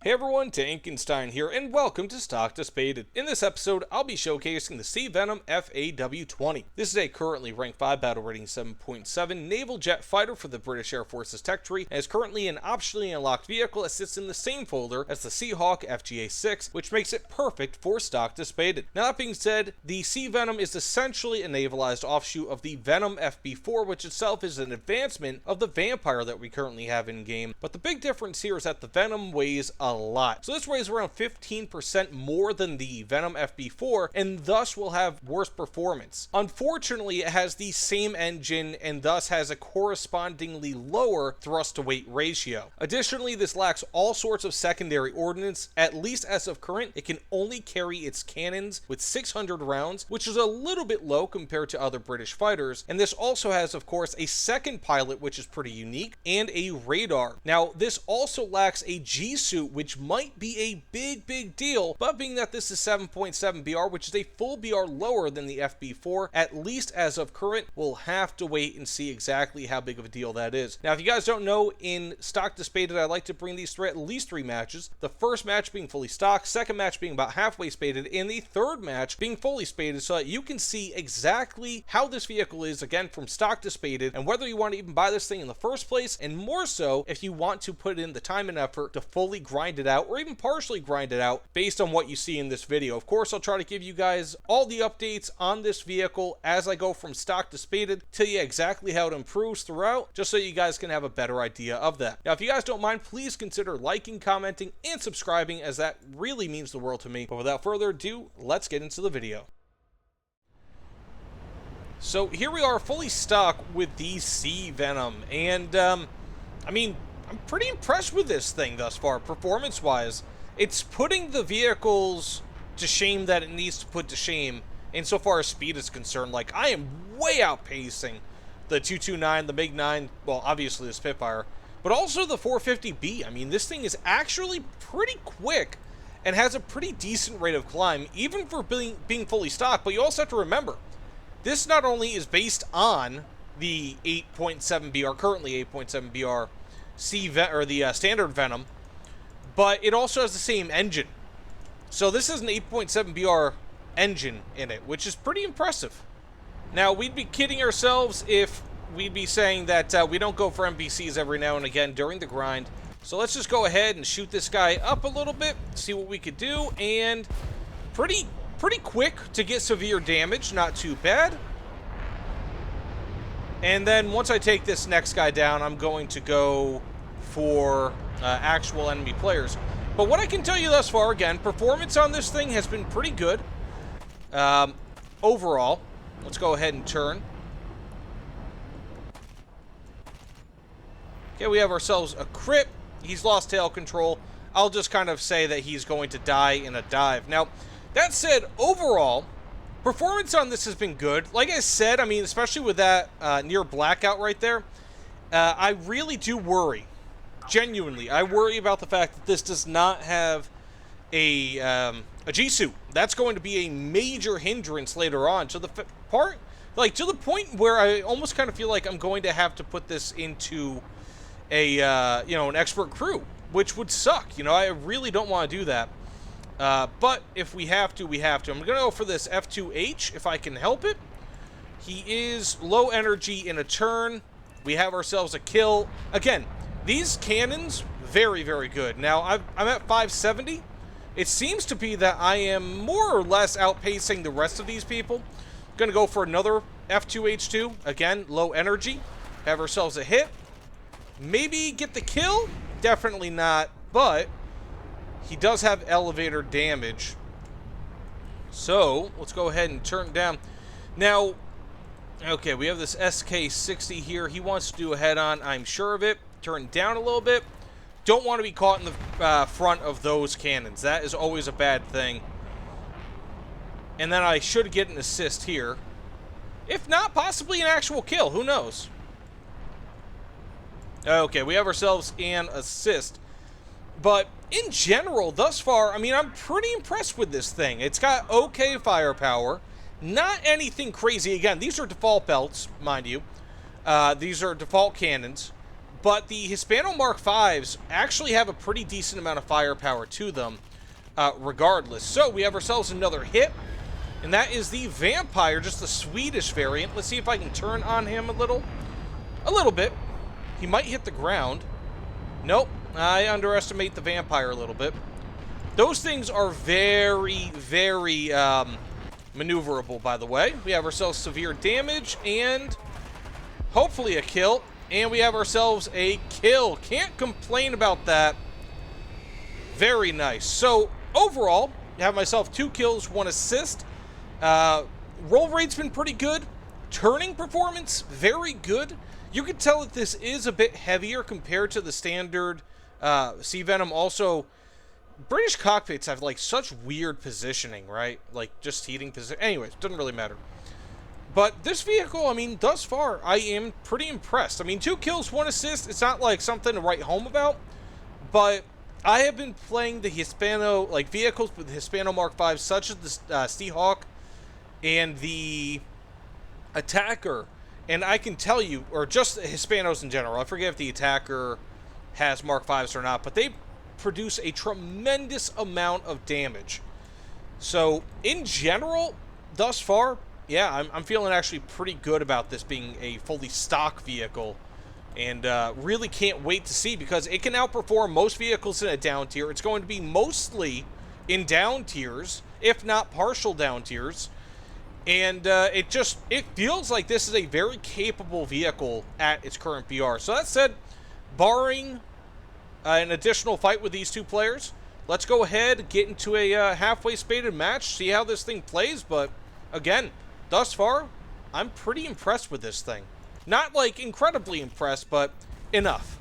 Hey everyone, Tankenstein here, and welcome to Spaded. In this episode, I'll be showcasing the Sea Venom FAW. This is a currently rank 5 battle rating 7.7 naval jet fighter for the British Air Force's tech tree, and is currently an optionally unlocked vehicle that sits in the same folder as the Seahawk FGA-6, which makes it perfect for Spaded. Now that being said, the Sea Venom is essentially a navalized offshoot of the Venom FB4, which itself is an advancement of the Vampire that we currently have in game, but the big difference here is that the Venom weighs a lot. So this weighs around 15% more than the Venom FB4 and thus will have worse performance. Unfortunately, it has the same engine and thus has a correspondingly lower thrust to weight ratio. Additionally, this lacks all sorts of secondary ordnance. At least as of current, it can only carry its cannons with 600 rounds, which is a little bit low compared to other British fighters. And this also has, of course, a second pilot, which is pretty unique, and a radar. Now, this also lacks a G-suit, which might be a big deal, but being that this is 7.7 BR, which is a full BR lower than the FB4, at least as of current, we'll have to wait and see exactly how big of a deal that is. Now, if you guys don't know, in Stock to Spaded, I like to bring these through at least 3 matches. The first match being fully stocked, second match being about halfway spaded, and the third match being fully spaded, so that you can see exactly how this vehicle is, again, from stock to spaded, and whether you want to even buy this thing in the first place, and more so, if you want to put in the time and effort to fully grind it out, or even partially grind it out based on what you see in this video. Of course, I'll try to give you guys all the updates on this vehicle as I go from stock to spaded, tell you exactly how it improves throughout, just so you guys can have a better idea of that. Now, if you guys don't mind, please consider liking, commenting, and subscribing, as that really means the world to me. But without further ado, let's get into the video. So here we are, fully stocked with the Sea Venom, and I mean, I'm pretty impressed with this thing thus far, performance-wise. It's putting the vehicles to shame that it needs to put to shame insofar as speed is concerned. Like, I am way outpacing the 229, the MiG-9, well, obviously the Spitfire, but also the 450B. I mean, this thing is actually pretty quick and has a pretty decent rate of climb, even for being fully stocked. But you also have to remember, this not only is based on the 8.7 BR, currently 8.7 BR, the standard Venom, but it also has the same engine. So this is an 8.7 BR engine in it, which is pretty impressive. Now, we'd be kidding ourselves if we'd be saying that we don't go for NPCs every now and again during the grind. So let's just go ahead and shoot this guy up a little bit, see what we could do, and pretty quick to get severe damage, not too bad. And then once I take this next guy down, I'm going to go for actual enemy players. But what I can tell you thus far, again, performance on this thing has been pretty good. Overall, let's go ahead and turn. Okay, we have ourselves a crit. He's lost tail control. I'll just kind of say that he's going to die in a dive. Now, that said, overall, performance on this has been good. Like I said, I mean, especially with that near blackout right there, I really do worry. Genuinely, I worry about the fact that this does not have a G-suit. That's going to be a major hindrance later on. To the to the point where I almost kind of feel like I'm going to have to put this into a an expert crew, which would suck. I really don't want to do that. But if we have to, we have to. I'm going to go for this F2H if I can help it. He is low energy in a turn. We have ourselves a kill. Again, these cannons, very good. Now, I'm at 570. It seems to be that I am more or less outpacing the rest of these people. Going to go for another F2H2. Again, low energy. Have ourselves a hit. Maybe get the kill? Definitely not, but he does have elevator damage. So, let's go ahead and turn down. Now, okay, we have this SK-60 here. He wants to do a head-on, I'm sure of it. Turn down a little bit. Don't want to be caught in the front of those cannons. That is always a bad thing. And then I should get an assist here. If not, possibly an actual kill. Who knows? Okay, we have ourselves an assist. But in general, thus far, I mean, I'm pretty impressed with this thing. It's got okay firepower. Not anything crazy. Again, these are default belts, mind you. These are default cannons. But the Hispano Mark Vs actually have a pretty decent amount of firepower to them, regardless. So we have ourselves another hit, and that is the Vampire, just the Swedish variant. Let's see if I can turn on him a little bit. He might hit the ground. Nope, I underestimate the Vampire a little bit. Those things are very, very maneuverable, by the way. We have ourselves severe damage and hopefully a kill. And we have ourselves a kill. Can't complain about that. Very nice. So, overall, I have myself 2 kills, 1 assist. Roll rate's been pretty good. Turning performance, very good. You can tell that this is a bit heavier compared to the standard Sea Venom. Also, British cockpits have, like, such weird positioning, right? Like, just heating position. Anyways, doesn't really matter. But this vehicle, I mean, thus far, I am pretty impressed. I mean, 2 kills, 1 assist. It's not, like, something to write home about. But I have been playing the Hispano, like, vehicles with Hispano Mark V, such as the Seahawk and the Attacker. And I can tell you, or just Hispanos in general, I forget if the Attacker has Mark Vs or not, but they produce a tremendous amount of damage. So, in general, thus far, yeah, I'm feeling actually pretty good about this being a fully stock vehicle, and really can't wait to see, because it can outperform most vehicles in a down tier. It's going to be mostly in down tiers, if not partial down tiers, and it feels like this is a very capable vehicle at its current BR. So that said, barring an additional fight with these 2 players, let's go ahead, get into a halfway spaded match, see how this thing plays. But again, thus far, I'm pretty impressed with this thing. Not, like, incredibly impressed, but enough.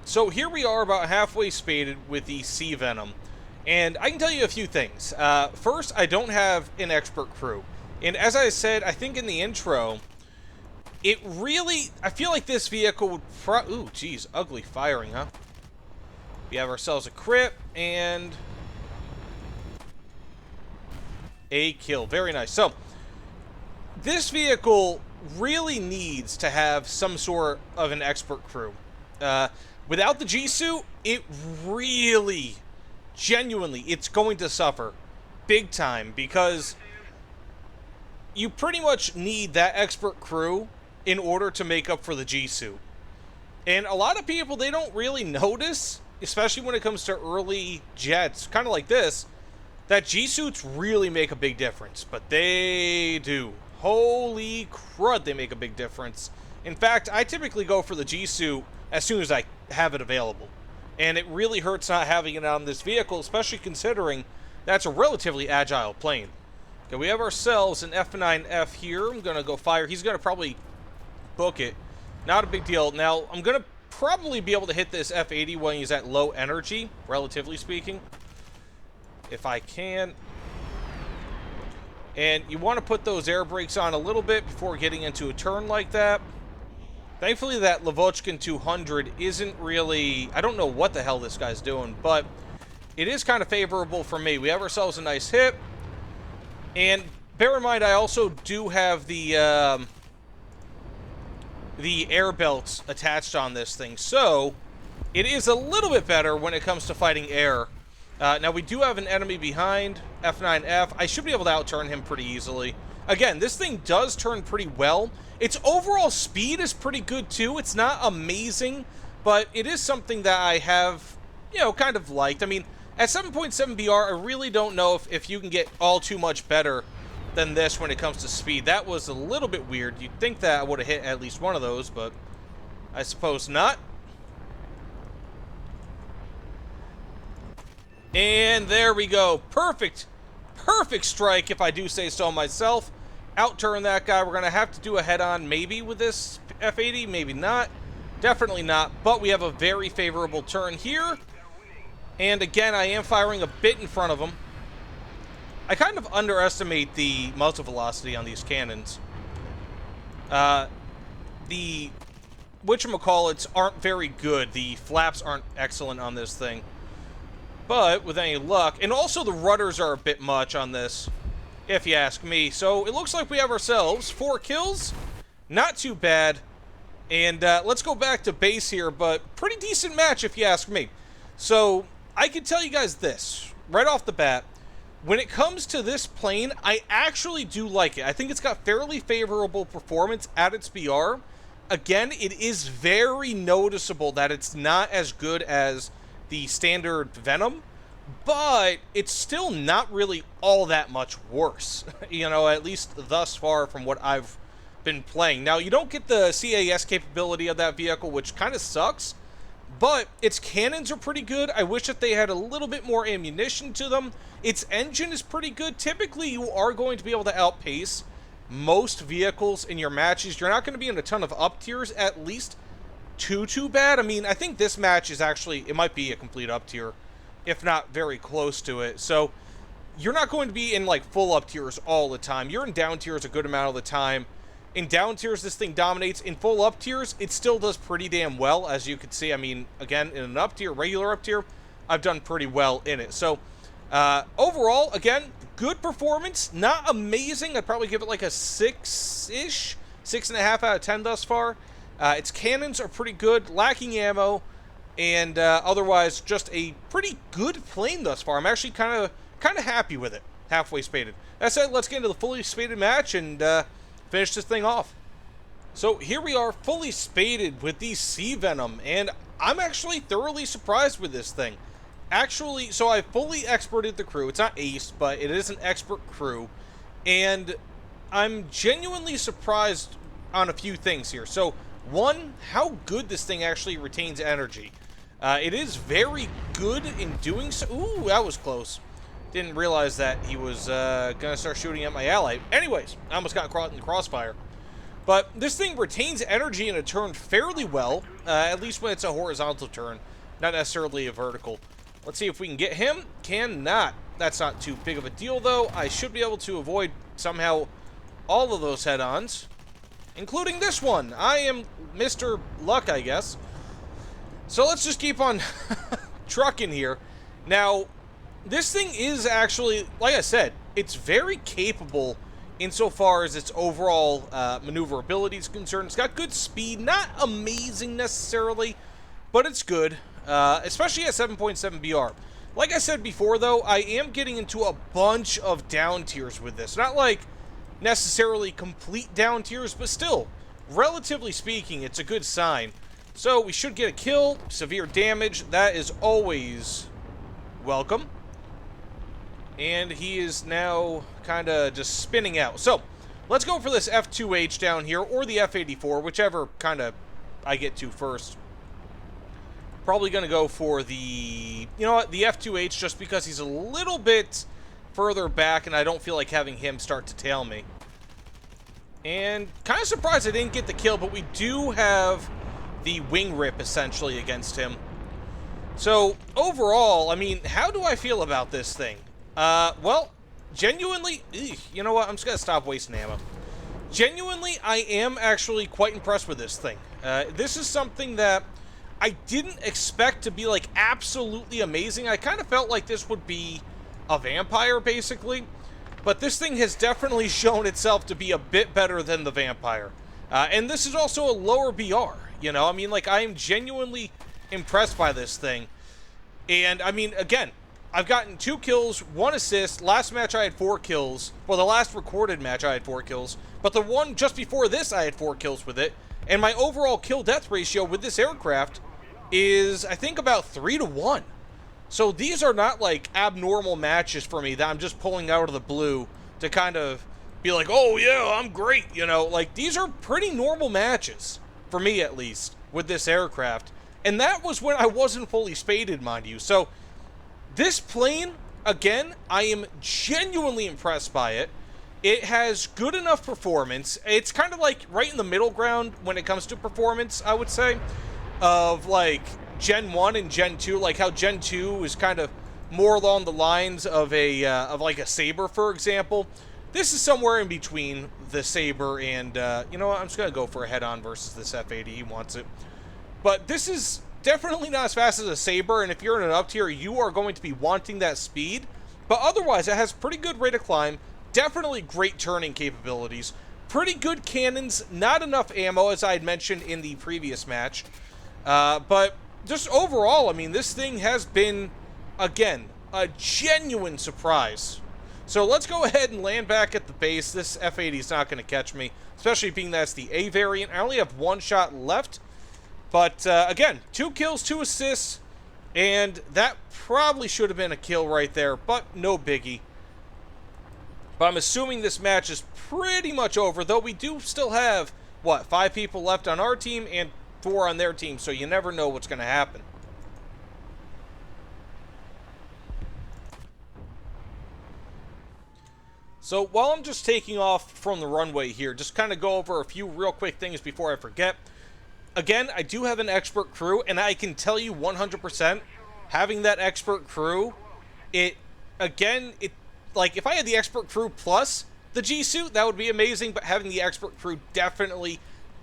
So here we are about halfway spaded with the Sea Venom. And I can tell you a few things. First, I don't have an expert crew. And as I said, I think in the intro, I feel like this vehicle would ooh, geez, ugly firing, huh? We have ourselves a crit and a kill. Very nice. So, this vehicle really needs to have some sort of an expert crew. Without the G-Suit, it really, genuinely, it's going to suffer big time, because you pretty much need that expert crew in order to make up for the G-Suit. And a lot of people, they don't really notice, especially when it comes to early jets, kind of like this, that G-Suits really make a big difference. But they do. Holy crud, they make a big difference. In fact, I typically go for the G-Suit as soon as I have it available. And it really hurts not having it on this vehicle, especially considering that's a relatively agile plane. Okay, we have ourselves an F9F here. I'm going to go fire. He's going to probably book it. Not a big deal. Now, I'm going to probably be able to hit this F80 when he's at low energy, relatively speaking, if I can. And you want to put those air brakes on a little bit before getting into a turn like that. Thankfully, that Lavochkin 200 isn't really... I don't know what the hell this guy's doing, but it is kind of favorable for me. We have ourselves a nice hit. And bear in mind, I also do have the air belts attached on this thing. So, it is a little bit better when it comes to fighting air. Now, we do have an enemy behind, F9F. I should be able to outturn him pretty easily. Again, this thing does turn pretty well. Its overall speed is pretty good, too. It's not amazing, but it is something that I have, you know, kind of liked. I mean, at 7.7 BR, I really don't know if you can get all too much better than this when it comes to speed. That was a little bit weird. You'd think that I would have hit at least one of those, but I suppose not. And there we go. Perfect. Perfect strike, if I do say so myself. Outturn that guy. We're going to have to do a head-on maybe with this F80. Maybe not. Definitely not. But we have a very favorable turn here. And again, I am firing a bit in front of him. I kind of underestimate the muzzle velocity on these cannons. The whatchamacallits aren't very good. The flaps aren't excellent on this thing. But with any luck, and also the rudders are a bit much on this, if you ask me. So it looks like we have ourselves 4 kills. Not too bad. And let's go back to base here, but pretty decent match if you ask me. So I can tell you guys this, right off the bat. When it comes to this plane, I actually do like it. I think it's got fairly favorable performance at its BR. Again, it is very noticeable that it's not as good as the standard Venom, but it's still not really all that much worse, you know, at least thus far from what I've been playing. Now, you don't get the CAS capability of that vehicle, which kind of sucks, but its cannons are pretty good. I wish that they had a little bit more ammunition to them. Its engine is pretty good. Typically, you are going to be able to outpace most vehicles in your matches. You're not going to be in a ton of up tiers, at least too bad. I mean, I think this match is actually, it might be a complete up tier, if not very close to it. So you're not going to be in like full up tiers all the time. You're in down tiers a good amount of the time. In down tiers, this thing dominates. In full up tiers, it still does pretty damn well, as you can see. I mean, again, in an up tier, regular up tier, I've done pretty well in it. So overall, again, good performance. Not amazing. I'd probably give it like a 6-ish, 6.5 out of 10 thus far. Its cannons are pretty good, lacking ammo, and otherwise just a pretty good plane thus far. I'm actually kind of happy with it. Halfway spaded. That said, let's get into the fully spaded match and finish this thing off. So here we are, fully spaded with the Sea Venom, and I'm actually thoroughly surprised with this thing. Actually, so I fully experted the crew. It's not ace, but it is an expert crew, and I'm genuinely surprised on a few things here. So one, how good this thing actually retains energy. It is very good in doing so. Ooh, that was close. Didn't realize that he was gonna start shooting at my ally. Anyways, I almost got caught in the crossfire. But this thing retains energy in a turn fairly well, at least when it's a horizontal turn, not necessarily a vertical. Let's see if we can get him. Cannot. That's not too big of a deal, though. I should be able to avoid somehow all of those head-ons, including this one. I am Mr. Luck, I guess. So let's just keep on trucking here. Now, this thing is actually, like I said, it's very capable insofar as its overall maneuverability is concerned. It's got good speed, not amazing necessarily, but it's good, especially at 7.7 BR. Like I said before, though, I am getting into a bunch of down tiers with this. Not like necessarily complete down tiers, but still, relatively speaking, it's a good sign. So we should get a kill, severe damage. That is always welcome. And he is now kind of just spinning out. So let's go for this F2H down here, or the F84, whichever kind of I get to first. Probably going to go for the, you know what, the F2H, just because he's a little bit further back, and I don't feel like having him start to tail me. And kind of surprised I didn't get the kill, but we do have the wing rip, essentially, against him. So, overall, I mean, how do I feel about this thing? Well, genuinely, you know what, I'm just going to stop wasting ammo. Genuinely, I am actually quite impressed with this thing. This is something that I didn't expect to be, like, absolutely amazing. I kind of felt like this would be a vampire, basically. But this thing has definitely shown itself to be a bit better than the vampire. And this is also a lower BR, you know? I mean, like, I am genuinely impressed by this thing. And, I mean, again, I've gotten 2 kills, 1 assist. Last match I had 4 kills. Well, the last recorded match I had 4 kills. But the one just before this I had 4 kills with it. And my overall kill-death ratio with this aircraft is, I think, about 3-to-1. So these are not, like, abnormal matches for me that I'm just pulling out of the blue to kind of be like, oh, yeah, I'm great, you know? Like, these are pretty normal matches, for me at least, with this aircraft. And that was when I wasn't fully spaded, mind you. So this plane, again, I am genuinely impressed by it. It has good enough performance. It's kind of like right in the middle ground when it comes to performance, I would say, of like Gen 1 and Gen 2, like how Gen 2 is kind of more along the lines of a like a Saber, for example. This is somewhere in between the Saber and, you know what, I'm just going to go for a head-on versus this F80. He wants it. But this is definitely not as fast as a Saber, and if you're in an up tier, you are going to be wanting that speed. But otherwise, it has pretty good rate of climb, definitely great turning capabilities, Pretty good cannons, not enough ammo, as I had mentioned in the previous match. But just overall, I mean, this thing has been, again, a genuine surprise. So let's go ahead and land back at the base. This F-80 is not going to catch me, especially being that's the A variant. I only have one shot left. But, again, 2 kills, 2 assists, and that probably should have been a kill right there, but no biggie. But I'm assuming this match is pretty much over, though we do still have, what, 5 people left on our team and 4 on their team, so you never know what's going to happen. So while I'm just taking off from the runway here, just kind of go over a few real quick things before I forget. Again, I do have an expert crew, and I can tell you 100%, having that expert crew, like, if I had the expert crew plus the G-Suit, that would be amazing, but having the expert crew definitely,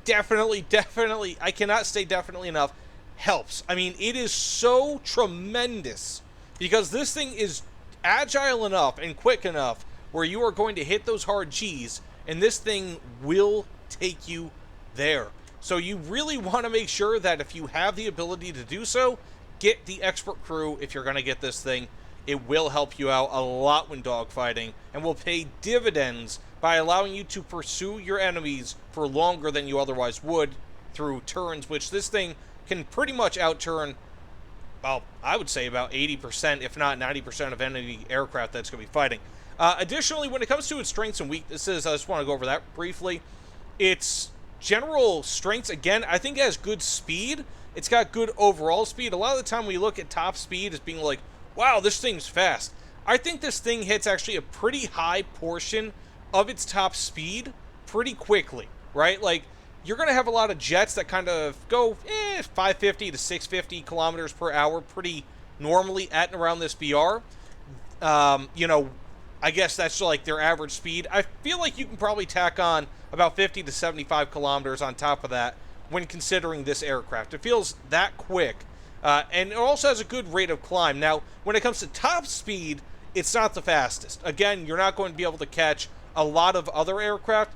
I cannot say definitely enough, helps. I mean, it is so tremendous, because this thing is agile enough and quick enough where you are going to hit those hard Gs, and this thing will take you there. So you really want to make sure that if you have the ability to do so, get the expert crew if you're going to get this thing. It will help you out a lot when dogfighting, and will pay dividends by allowing you to pursue your enemies for longer than you otherwise would through turns, which this thing can pretty much outturn, well, I would say about 80%, if not 90% of enemy aircraft that's going to be fighting. Additionally, when it comes to its strengths and weaknesses, I just want to go over that briefly. Its general strengths, again, I think it has good speed. It's got good overall speed. A lot of the time we look at top speed as being like, wow, this thing's fast. I think this thing hits actually a pretty high portion of its top speed pretty quickly, right? Like, you're going to have a lot of jets that kind of go 550 to 650 kilometers per hour pretty normally at and around this BR. You know, I guess that's like their average speed. I feel like you can probably tack on about 50 to 75 kilometers on top of that when considering this aircraft. It feels that quick. And it also has a good rate of climb. Now, when it comes to top speed, it's not the fastest. Again, you're not going to be able to catch a lot of other aircraft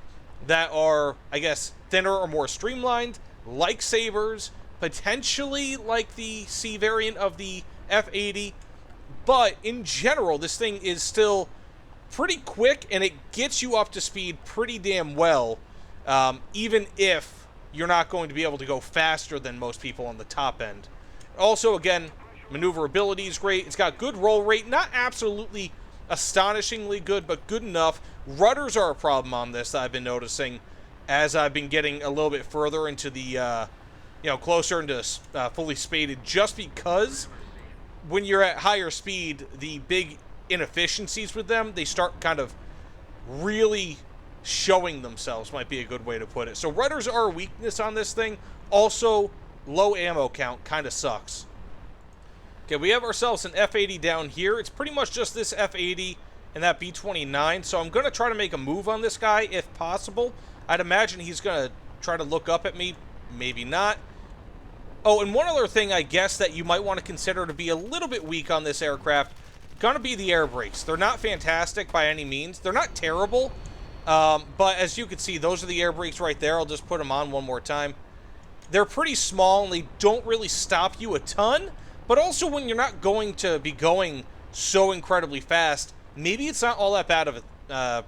that are, I guess, thinner or more streamlined, like Sabres, potentially like the C variant of the F-80. But in general, this thing is still pretty quick, and it gets you up to speed pretty damn well, even if you're not going to be able to go faster than most people on the top end. Also, again, maneuverability is great. It's got good roll rate, not absolutely astonishingly good, but good enough. Rudders are a problem on this that I've been noticing as I've been getting a little bit further into the, closer into fully spaded, just because when you're at higher speed, the big inefficiencies with them, they start kind of really showing themselves, might be a good way to put it. So rudders are a weakness on this thing. Also, low ammo count kind of sucks. Okay, we have ourselves an F-80 down here. It's pretty much just this F-80 and that B-29, so I'm going to try to make a move on this guy if possible. I'd imagine he's going to try to look up at me, maybe not. Oh, and one other thing I guess that you might want to consider to be a little bit weak on this aircraft, gonna be the air brakes. They're not fantastic by any means. They're not terrible, but as you can see, those are the air brakes right there. I'll just put them on one more time. They're pretty small, and they don't really stop you a ton, but also when you're not going to be going so incredibly fast, maybe it's not all that bad of a,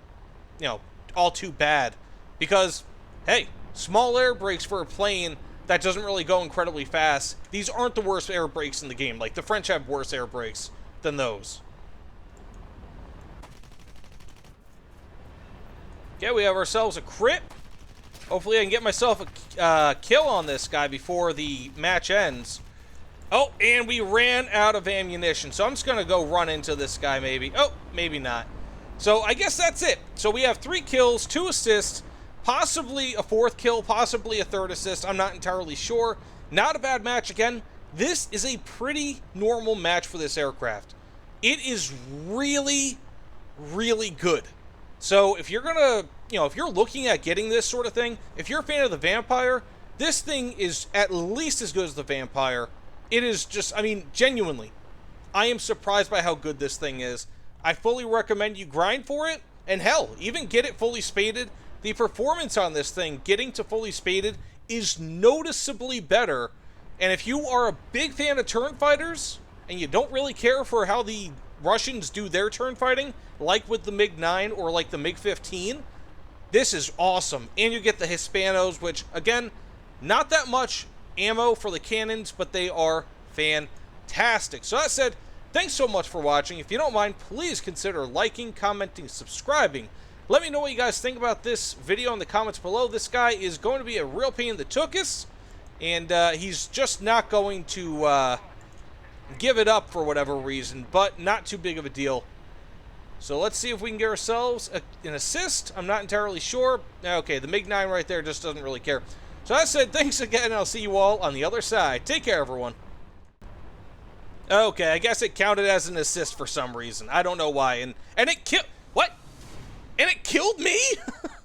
all too bad, because, hey, small air brakes for a plane that doesn't really go incredibly fast, these aren't the worst air brakes in the game. Like, the French have worse air brakes than those. Okay, we have ourselves a crit. Hopefully I can get myself a kill on this guy before the match ends. Oh, and we ran out of ammunition, so I'm just going to go run into this guy maybe. Oh, maybe not. So I guess that's it. So we have 3 kills, 2 assists, possibly a 4th kill, possibly a 3rd assist. I'm not entirely sure. Not a bad match again. This is a pretty normal match for this aircraft. It is really, really good. So if you're gonna, if you're looking at getting this sort of thing, if you're a fan of the Vampire, this thing is at least as good as the Vampire. It is just, I mean, genuinely, I am surprised by how good this thing is. I fully recommend you grind for it, and hell, even get it fully spaded the performance on this thing, getting to fully spaded, is noticeably better. And if you are a big fan of turn fighters, and you don't really care for how the Russians do their turn fighting, like with the MiG-9 or like the MiG-15, this is awesome. And you get the Hispanos, which, again, not that much ammo for the cannons, but they are fantastic. So that said, thanks so much for watching. If you don't mind, please consider liking, commenting, subscribing. Let me know what you guys think about this video in the comments below. This guy is going to be a real pain in the tuchus, and he's just not going to give it up for whatever reason, but not too big of a deal. So let's see if we can get ourselves an assist. I'm not entirely sure. Okay, the MiG-9 right there just doesn't really care. So that said, thanks again, and I'll see you all on the other side. Take care, everyone. Okay, I guess it counted as an assist for some reason. I don't know why. And it killed... What? And it killed me?